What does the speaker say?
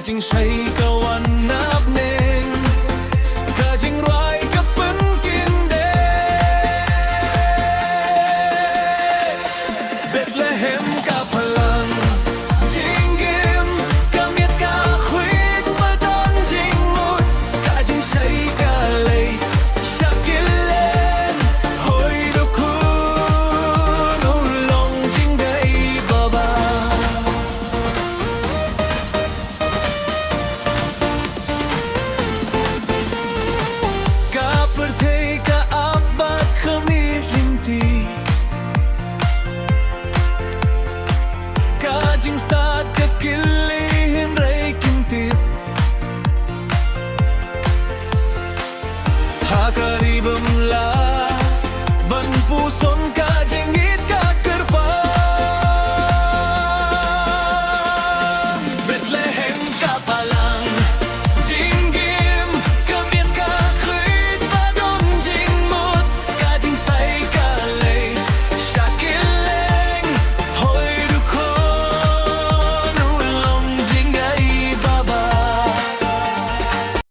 chính say cảวันนับเน่งกาจิงไรกับเป็นกินเดเบธเลเฮมกับพลังจิงกิมกับเมียดกาควิดมาดอนจิงมุดกาจิงใช้กาเลยชักกินเล่นหอยดูคูนูลงจิงได้บ้าบ้าPerteka abad kemilinti Kajing start kekil